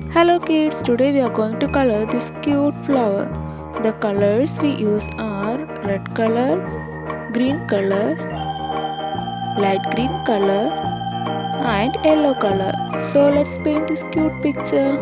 Hello kids, today we are going to color this cute flower. The colors we use are red color, green color, light green color and yellow color. So let's paint this cute picture.